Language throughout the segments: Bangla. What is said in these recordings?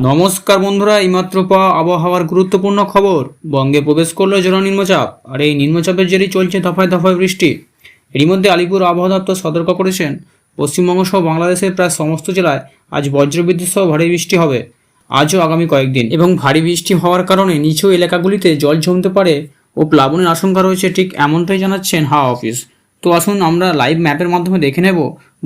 নমস্কার বন্ধুরা, এইমাত্র পাওয়া আবহাওয়ার গুরুত্বপূর্ণ খবর। বঙ্গে প্রবেশ করলো জোড়া নিম্নচাপ, আর এই নিম্নচাপের জেরেই চলছে দফায় দফায় বৃষ্টি। এরই মধ্যে আলিপুর আবহাওয়া দপ্তর সতর্ক করেছেন, পশ্চিমবঙ্গ সহ বাংলাদেশের প্রায় সমস্ত জেলায় আজ বজ্রবিদ্যুৎ সহ ভারী বৃষ্টি হবে আজও আগামী কয়েকদিন। এবং ভারী বৃষ্টি হওয়ার কারণে নিচু এলাকাগুলিতে জল জমতে পারে ও প্লাবনের আশঙ্কা রয়েছে, ঠিক এমনটাই জানাচ্ছেন হাওয়া অফিস। তো আসুন আমরা লাইভ ম্যাপের মাধ্যমে দেখে নেব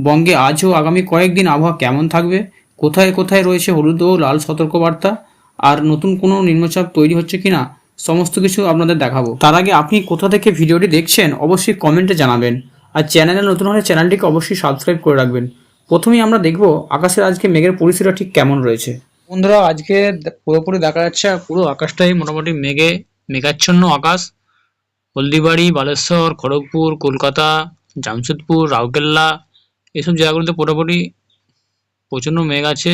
বঙ্গে আজও আগামী কয়েকদিন আবহাওয়া কেমন থাকবে, কোথায় কোথায় রয়েছে হলুদ ও লাল সতর্কবার্তা, আর নতুন কোনো নিম্নচাপ তৈরি হচ্ছে কিনা সমস্ত কিছু আপনাদের দেখাবো। তার আগে আপনি কোথা থেকে ভিডিওটি দেখছেন অবশ্যই কমেন্টে জানাবেন, আর চ্যানেলে নতুন হলে চ্যানেলটিকে অবশ্যই সাবস্ক্রাইব করে রাখবেন। প্রথমেই আমরা দেখব আকাশের আজকে মেঘের পরিস্থিতিটা ঠিক কেমন রয়েছে। বন্ধুরা, আজকে পুরোপুরি দেখা যাচ্ছে পুরো আকাশটাই মোটামুটি মেঘাচ্ছন্ন আকাশ। হলদিবাড়ি, বালেশ্বর, খড়গপুর, কলকাতা, জামশেদপুর, রাউরকেল্লা এইসব জায়গাগুলোতে মোটামুটি প্রচণ্ড মেঘ আছে।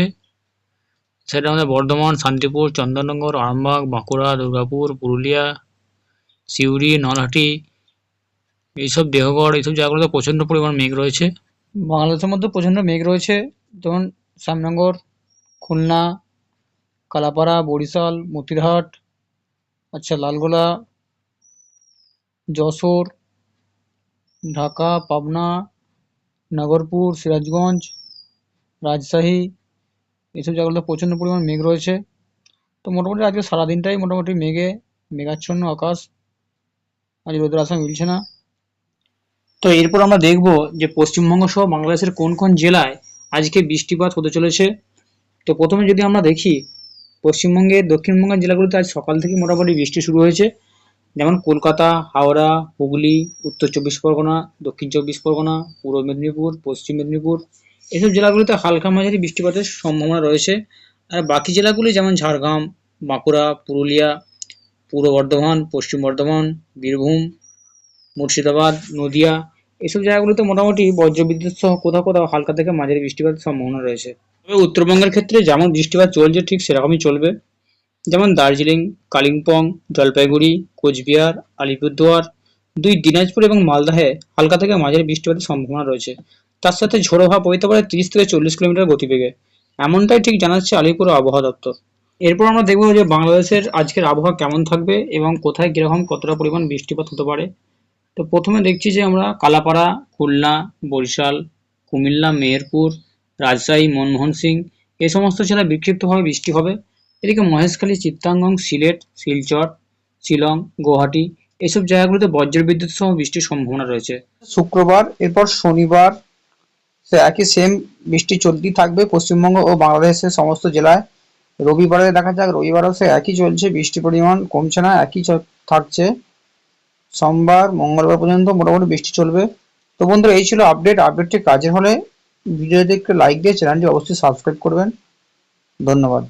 সেটা আমাদের বর্ধমান, শান্তিপুর, চন্দননগর, আরামবাগ, বাঁকুড়া, দুর্গাপুর, পুরুলিয়া, সিউড়ি, নলহাটি, এইসব দেহগড়, এইসব জায়গাগুলোতে প্রচণ্ড পরিমাণ মেঘ রয়েছে। বাংলাদেশের মধ্যে প্রচণ্ড মেঘ রয়েছে, যেমন শ্যামনগর, খুলনা, কালাপাড়া, বরিশাল, মতিরহাট, লালগোলা, যশোর, ঢাকা, পাবনা, নগরপুর, সিরাজগঞ্জ, রাজশাহী, এইসব জায়গাগুলোতে প্রচণ্ড পরিমাণ মেঘ রয়েছে। তো মোটামুটি আজকে সারাদিনটাই মোটামুটি মেঘাচ্ছন্ন আকাশ, আজ রোদের আশা মিলছে না। তো এরপর আমরা দেখব যে পশ্চিমবঙ্গ সহ বাংলাদেশের কোন কোন জেলায় আজকে বৃষ্টিপাত হতে চলেছে। তো প্রথমে যদি আমরা দেখি, পশ্চিমবঙ্গের দক্ষিণবঙ্গের জেলাগুলিতে আজ সকাল থেকে মোটামুটি বৃষ্টি শুরু হয়েছে, যেমন কলকাতা, হাওড়া, হুগলি, উত্তর চব্বিশ পরগনা, দক্ষিণ চব্বিশ পরগনা, পূর্ব মেদিনীপুর, পশ্চিম মেদিনীপুর, এইসব জেলাগুলিতে হালকা মাঝারি বৃষ্টিপাতের সম্ভাবনা রয়েছে। আর বাকি জেলাগুলি যেমন ঝাড়গ্রাম, বাঁকুড়া, পুরুলিয়া, পূর্ব বর্ধমান, পশ্চিম বর্ধমান, বীরভূম, মুর্শিদাবাদ, নদিয়া, এইসব জায়গাগুলোতে মোটামুটি বজ্রবিদ্যুৎ সহ কোথাও কোথাও হালকা থেকে মাঝারি বৃষ্টিপাতের সম্ভাবনা রয়েছে। তবে উত্তরবঙ্গের ক্ষেত্রে যেমন বৃষ্টিপাত চলছে ঠিক সেরকমই চলবে, যেমন দার্জিলিং, কালিম্পং, জলপাইগুড়ি, কোচবিহার, আলিপুরদুয়ার, দিনাজপুর এবং মালদহে হালকা থেকে মাঝারি বৃষ্টিপাতের সম্ভাবনা রয়েছে। তার সাথে ঝোড়ো হাওয়া বইতে পারে 30 থেকে 40 কিলোমিটার গতিবেগে, এমনটাই ঠিক জানাচ্ছে আলিপুর আবহাওয়া দপ্তর। এরপর আমরা দেখবো যে বাংলাদেশের আজকের আবহাওয়া কেমন থাকবে এবং কোথায় কিরকম কতটা পরিমাণ বৃষ্টিপাত হতে পারে। তো প্রথমে দেখছি যে আমরা কালাপাড়া, খুলনা, বরিশাল, কুমিল্লা, মেহেরপুর, রাজশাহী, মনমোহন সিং এই সমস্ত জেলায় বিক্ষিপ্তভাবে বৃষ্টি হবে। এদিকে মহেশখালী, চিত্তাঙ্গন, সিলেট, শিলচর, শিলং, গুয়াহাটি এইসব জায়গাগুলোতে বজ্রবিদ্যুৎ সহ বৃষ্টির সম্ভাবনা রয়েছে। শুক্রবার, এরপর শনিবার একই সেম বৃষ্টি চলতেই থাকবে পশ্চিমবঙ্গ ও বাংলাদেশের সমস্ত জেলায়। রবিবারে দেখা যাক, রবিবারও একই চলছে, বৃষ্টির পরিমাণ কমছে না, একই থাকছে। সোমবার, মঙ্গলবার পর্যন্ত মোটামুটি বৃষ্টি চলবে। তো বন্ধুরা, এই ছিল আপডেটটি কাজের হলে ভিডিওতে একটু লাইক দিয়ে চ্যানেলটি অবশ্যই সাবস্ক্রাইব করবেন। ধন্যবাদ।